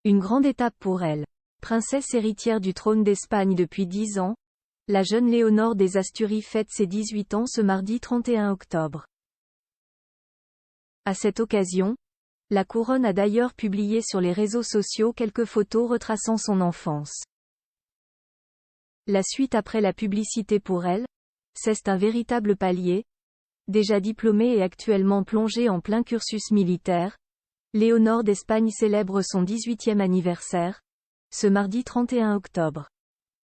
Une grande étape pour elle. Princesse héritière du trône d'Espagne depuis 10 ans, la jeune Léonore des Asturies fête ses 18 ans ce mardi 31 octobre. À cette occasion, la couronne a d'ailleurs publié sur les réseaux sociaux quelques photos retraçant son enfance. La suite après la publicité pour elle, c'est un véritable palier. Déjà diplômée et actuellement plongée en plein cursus militaire, Léonore d'Espagne célèbre son 18e anniversaire, ce mardi 31 octobre.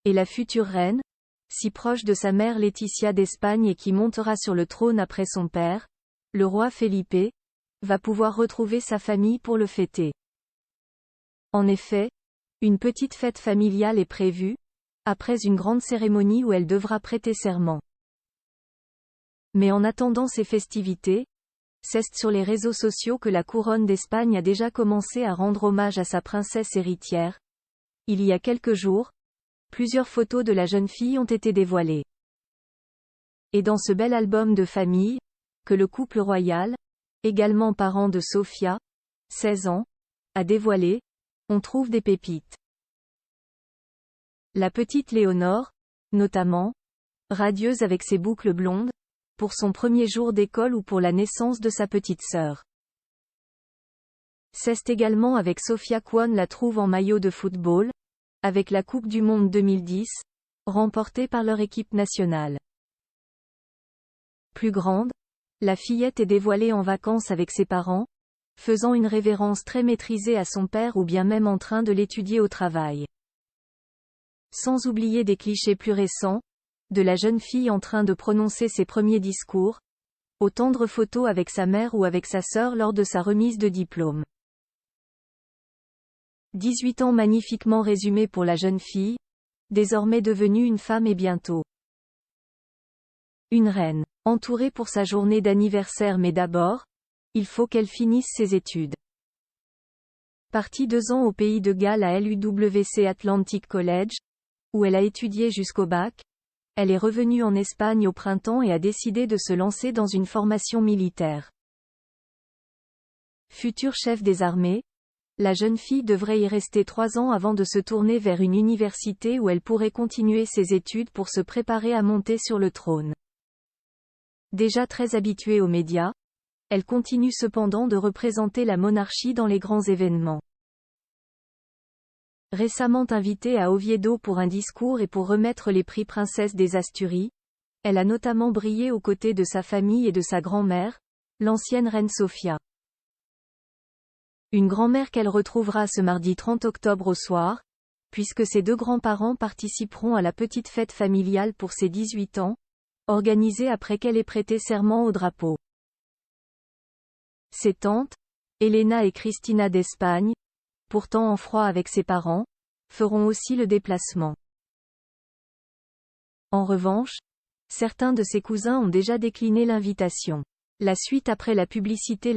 Et la future reine, si proche de sa mère Laetitia d'Espagne et qui montera sur le trône après son père, le roi Felipe, va pouvoir retrouver sa famille pour le fêter. En effet, une petite fête familiale est prévue, après une grande cérémonie où elle devra prêter serment. Mais en attendant ces festivités, c'est sur les réseaux sociaux que la couronne d'Espagne a déjà commencé à rendre hommage à sa princesse héritière. Il y a quelques jours, plusieurs photos de la jeune fille ont été dévoilées. Et dans ce bel album de famille, que le couple royal, également parent de Sofia, 16 ans, a dévoilé, on trouve des pépites. La petite Léonore, notamment, radieuse avec ses boucles blondes, pour son premier jour d'école ou pour la naissance de sa petite sœur. C'est également avec Sofia qu'on la trouve en maillot de football, avec la Coupe du Monde 2010, remportée par leur équipe nationale. Plus grande, la fillette est dévoilée en vacances avec ses parents, faisant une révérence très maîtrisée à son père ou bien même en train de l'étudier au travail. Sans oublier des clichés plus récents, de la jeune fille en train de prononcer ses premiers discours, aux tendres photos avec sa mère ou avec sa sœur lors de sa remise de diplôme. 18 ans magnifiquement résumés pour la jeune fille, désormais devenue une femme et bientôt une reine, entourée pour sa journée d'anniversaire mais d'abord, il faut qu'elle finisse ses études. Partie 2 ans au pays de Galles à l'UWC Atlantic College, où elle a étudié jusqu'au bac, elle est revenue en Espagne au printemps et a décidé de se lancer dans une formation militaire. Future chef des armées, la jeune fille devrait y rester 3 ans avant de se tourner vers une université où elle pourrait continuer ses études pour se préparer à monter sur le trône. Déjà très habituée aux médias, elle continue cependant de représenter la monarchie dans les grands événements. Récemment invitée à Oviedo pour un discours et pour remettre les prix Princesse des Asturies, elle a notamment brillé aux côtés de sa famille et de sa grand-mère, l'ancienne reine Sofia. Une grand-mère qu'elle retrouvera ce mardi 30 octobre au soir, puisque ses 2 grands-parents participeront à la petite fête familiale pour ses 18 ans, organisée après qu'elle ait prêté serment au drapeau. Ses tantes, Elena et Cristina d'Espagne, pourtant en froid avec ses parents, feront aussi le déplacement. En revanche, certains de ses cousins ont déjà décliné l'invitation. La suite après la publicité.